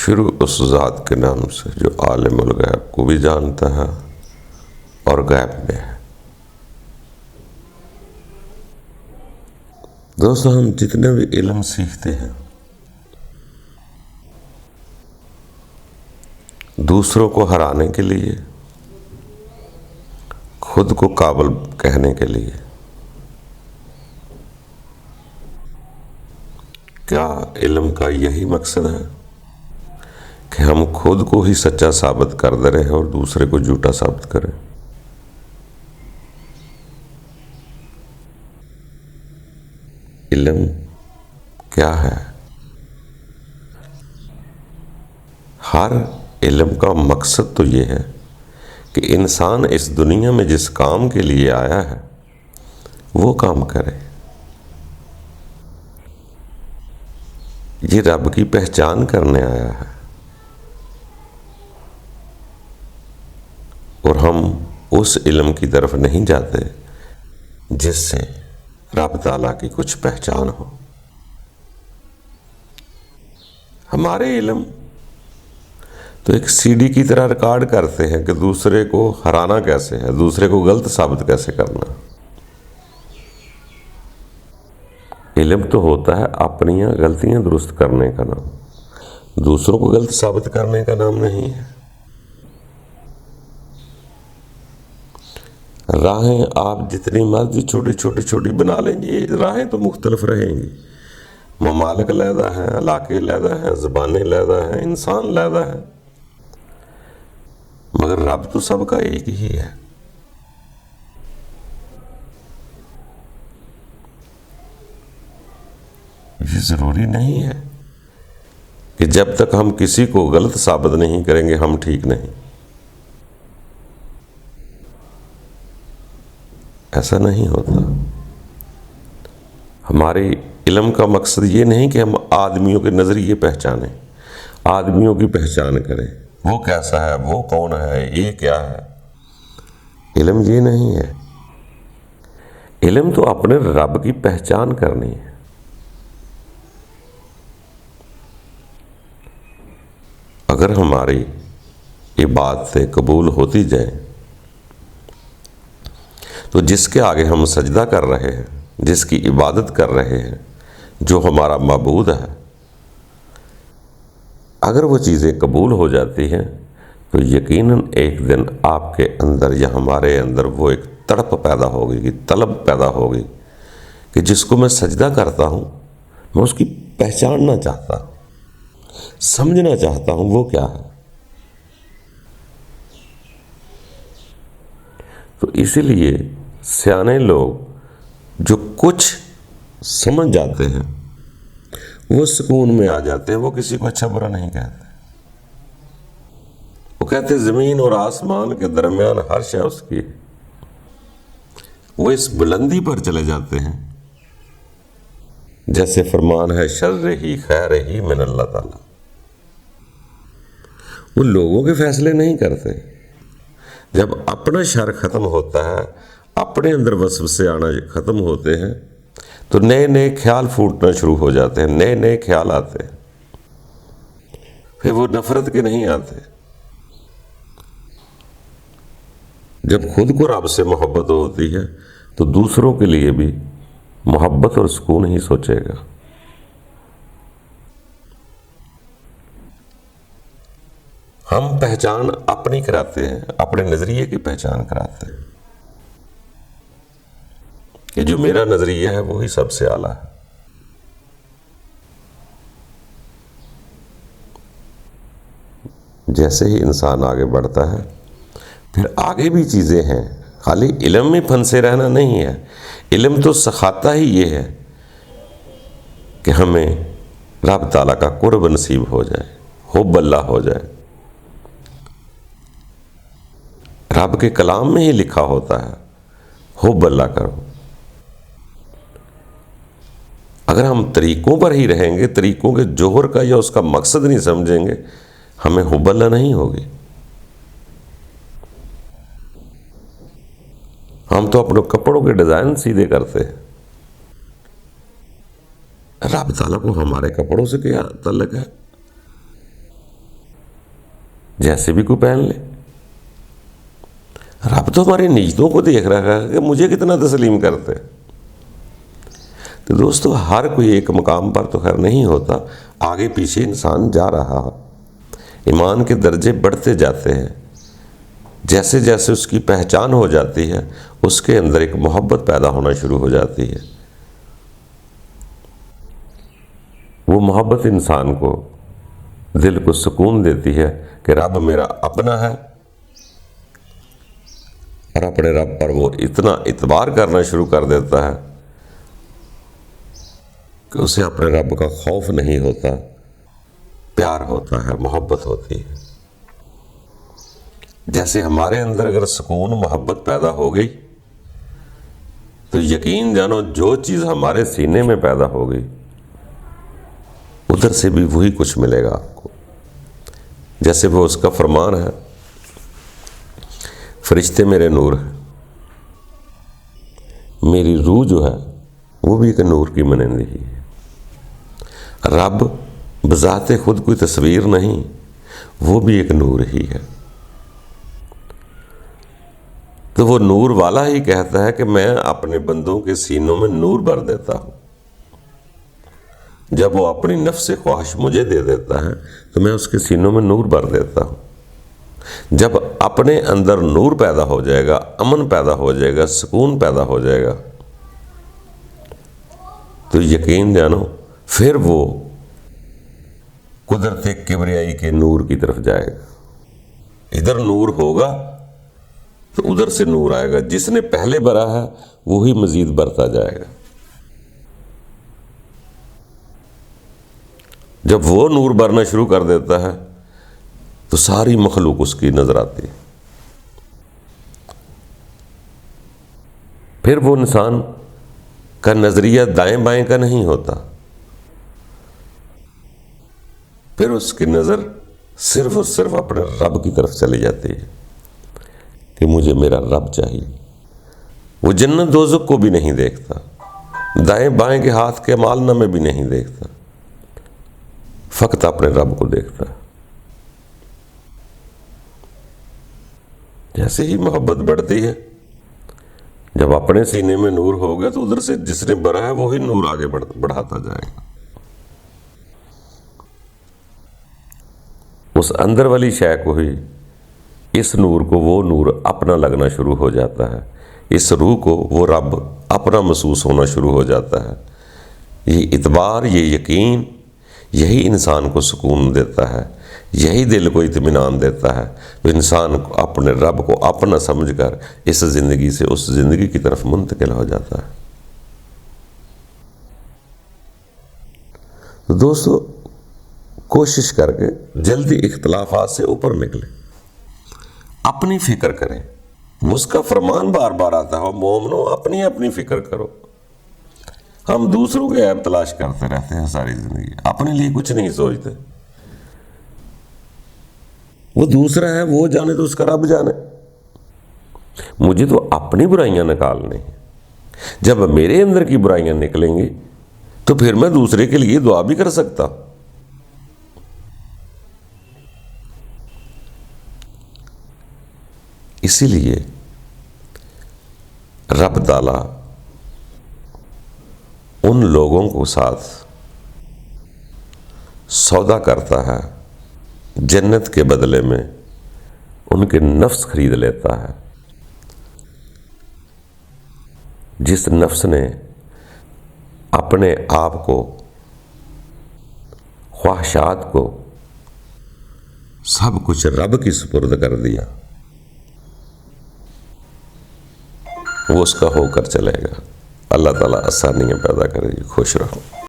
شروع اس ذات کے نام سے جو عالم الغیب کو بھی جانتا ہے اور غیب میں ہے۔ دوستو، ہم جتنے بھی علم سیکھتے ہیں دوسروں کو ہرانے کے لیے، خود کو قابل کہنے کے لیے، کیا علم کا یہی مقصد ہے کہ ہم خود کو ہی سچا ثابت کر دے رہے ہیں اور دوسرے کو جھوٹا ثابت کریں؟ علم کیا ہے؟ ہر علم کا مقصد تو یہ ہے کہ انسان اس دنیا میں جس کام کے لیے آیا ہے وہ کام کرے۔ یہ رب کی پہچان کرنے آیا ہے، اور ہم اس علم کی طرف نہیں جاتے جس سے رب تعالیٰ کی کچھ پہچان ہو۔ ہمارے علم تو ایک سی ڈی کی طرح ریکارڈ کرتے ہیں کہ دوسرے کو ہرانا کیسے ہے، دوسرے کو غلط ثابت کیسے کرنا۔ علم تو ہوتا ہے اپنی غلطیاں درست کرنے کا نام، دوسروں کو غلط ثابت کرنے کا نام نہیں ہے۔ راہیں آپ جتنی مرضی چھوٹی چھوٹی بنا لیں گے، یہ راہیں تو مختلف رہیں گی، ممالک علیحدہ ہیں، علاقے علیحدہ ہیں، زبانیں علیحدہ ہیں، انسان علیحدہ ہے، مگر رب تو سب کا ایک ہی ہے۔ یہ ضروری نہیں ہے کہ جب تک ہم کسی کو غلط ثابت نہیں کریں گے ہم ٹھیک نہیں۔ ایسا نہیں ہوتا۔ ہمارے علم کا مقصد یہ نہیں کہ ہم آدمیوں کے نظریے پہچانیں، آدمیوں کی پہچان کریں، وہ کیسا ہے، وہ کون ہے، یہ کیا ہے۔ علم یہ نہیں ہے۔ علم تو اپنے رب کی پہچان کرنی ہے۔ اگر ہماری یہ باتیں قبول ہوتی جائیں تو جس کے آگے ہم سجدہ کر رہے ہیں، جس کی عبادت کر رہے ہیں، جو ہمارا معبود ہے، اگر وہ چیزیں قبول ہو جاتی ہیں تو یقیناً ایک دن آپ کے اندر یا ہمارے اندر وہ ایک تڑپ پیدا ہوگی، طلب پیدا ہوگی کہ جس کو میں سجدہ کرتا ہوں میں اس کی پہچاننا چاہتا ہوں، سمجھنا چاہتا ہوں وہ کیا ہے۔ تو اسی لیے سیانے لوگ جو کچھ سمجھ جاتے ہیں وہ سکون میں آ جاتے ہیں، وہ کسی کو اچھا برا نہیں کہتے۔ وہ کہتے ہیں زمین اور آسمان کے درمیان ہر شے اس کی، وہ اس بلندی پر چلے جاتے ہیں جیسے فرمان ہے شر ہی خیر ہی من اللہ تعالیٰ۔ وہ لوگوں کے فیصلے نہیں کرتے۔ جب اپنا شر ختم ہوتا ہے، اپنے اندر وسوسے آنا ختم ہوتے ہیں تو نئے نئے خیال پھوٹنا شروع ہو جاتے ہیں، نئے نئے خیال آتے ہیں، پھر وہ نفرت کے نہیں آتے۔ جب خود کو رب سے محبت ہوتی ہے تو دوسروں کے لیے بھی محبت اور سکون ہی سوچے گا۔ ہم پہچان اپنی کراتے ہیں، اپنے نظریے کی پہچان کراتے ہیں کہ جو میرا نظریہ ہے وہی سب سے اعلیٰ ہے۔ جیسے ہی انسان آگے بڑھتا ہے پھر آگے بھی چیزیں ہیں، خالی علم میں پھنسے رہنا نہیں ہے۔ علم تو سکھاتا ہی یہ ہے کہ ہمیں رب تعالیٰ کا قرب نصیب ہو جائے، حب اللہ ہو جائے۔ رب کے کلام میں ہی لکھا ہوتا ہے حب اللہ کرو۔ اگر ہم طریقوں پر ہی رہیں گے، طریقوں کے جوہر کا یا اس کا مقصد نہیں سمجھیں گے، ہمیں حب اللہ نہیں ہوگی۔ ہم تو اپنے کپڑوں کے ڈیزائن سیدھے کرتے ہیں، رب تعالیٰ کو ہمارے کپڑوں سے کیا تعلق ہے؟ जैसे भी कोई पहन ले। रब तो हमारी नीयतों को देख रहा है कि मुझे कितना तस्लीम करते। तो दोस्तों, हर कोई एक मकाम पर तो खैर नहीं होता, आगे पीछे इंसान जा रहा है। ईमान के दर्जे बढ़ते जाते हैं। जैसे जैसे उसकी पहचान हो जाती है, उसके अंदर एक मोहब्बत पैदा होना शुरू हो जाती है। वो मोहब्बत इंसान को, दिल को सुकून देती है कि रब मेरा अपना है, और अपने रब पर वो इतना इतबार करना शुरू कर देता है कि उसे अपने रब का खौफ नहीं होता, प्यार होता है, मोहब्बत होती है। जैसे हमारे अंदर अगर सुकून मोहब्बत पैदा हो गई, तो यकीन जानो जो चीज़ हमारे सीने में पैदा हो गई, उधर से भी वही कुछ मिलेगा आपको। जैसे वो उसका फरमान है, फरिश्ते मेरे नूर है, मेरी रूह जो है वो भी एक नूर की मनिंदी ही है। रब बज़ाते खुद कोई तस्वीर नहीं, वो भी एक नूर ही है। तो वो नूर वाला ही कहता है कि मैं अपने बंदों के सीनों में नूर भर देता हूँ। जब वो अपनी नफ्स ख्वाहिश मुझे दे देता है तो मैं उसके सीनों में नूर भर देता हूँ। जब अपने अंदर नूर पैदा हो जाएगा, अमन पैदा हो जाएगा, सुकून पैदा हो जाएगा, तो यकीन जानो फिर वो कुदरत किबरियाई के नूर की तरफ जाएगा। इधर नूर होगा तो उधर से नूर आएगा। जिसने पहले भरा है वो ही मजीद बढ़ता जाएगा। जब वो नूर भरना शुरू कर देता है तो सारी मखलूक उसकी नजर आती है। फिर वो इंसान का नजरिया दाएं बाएं का नहीं होता, फिर उसकी नजर सिर्फ और सिर्फ अपने रब की तरफ चली जाती है कि मुझे मेरा रब चाहिए। वो जन्नत दोज़ख को भी नहीं देखता, दाएं बाएं के हाथ के मालना में भी नहीं देखता, फकत अपने रब को देखता है। जैसे ही मोहब्बत बढ़ती है, जब अपने सीने में नूर हो गया तो उधर से जिसने भरा है वो ही नूर आगे बढ़ाता जाएगा। उस अंदर वाली शय को ही, इस नूर को वो नूर अपना लगना शुरू हो जाता है। इस रूह को वो रब अपना महसूस होना शुरू हो जाता है। ये इतबार, ये यकीन, यही इंसान को सुकून देता है, यही दिल को इत्मीनान देता है। तो इंसान को अपने रब को अपना समझकर इस ज़िंदगी से उस ज़िंदगी की तरफ मुंतकिल हो जाता है। तो दोस्तों, कोशिश करके जल्दी इख्तिलाफात से ऊपर निकले, अपनी फिक्र करें। उसका फरमान बार बार आता है, मोमनो अपनी अपनी फिक्र करो। हम दूसरों के ऐब तलाश करते रहते हैं सारी जिंदगी, अपने लिए कुछ नहीं सोचते। वो दूसरा है, वो जाने तो उसका रब जाने। मुझे तो अपनी बुराइयां निकालनी है। जब मेरे अंदर की बुराइयां निकलेंगी तो फिर मैं दूसरे के लिए दुआ भी कर सकता। इसीलिए रब ताला उन लोगों को साथ सौदा करता है, जन्नत के बदले में उनके नफ्स खरीद लेता है। जिस नफ्स ने अपने आप को, ख्वाहिशात को, सब कुछ रब की सुपुर्द कर दिया, वो उसका होकर चलेगा। अल्लाह ताला आसानियाँ पैदा करे। खुश रहो।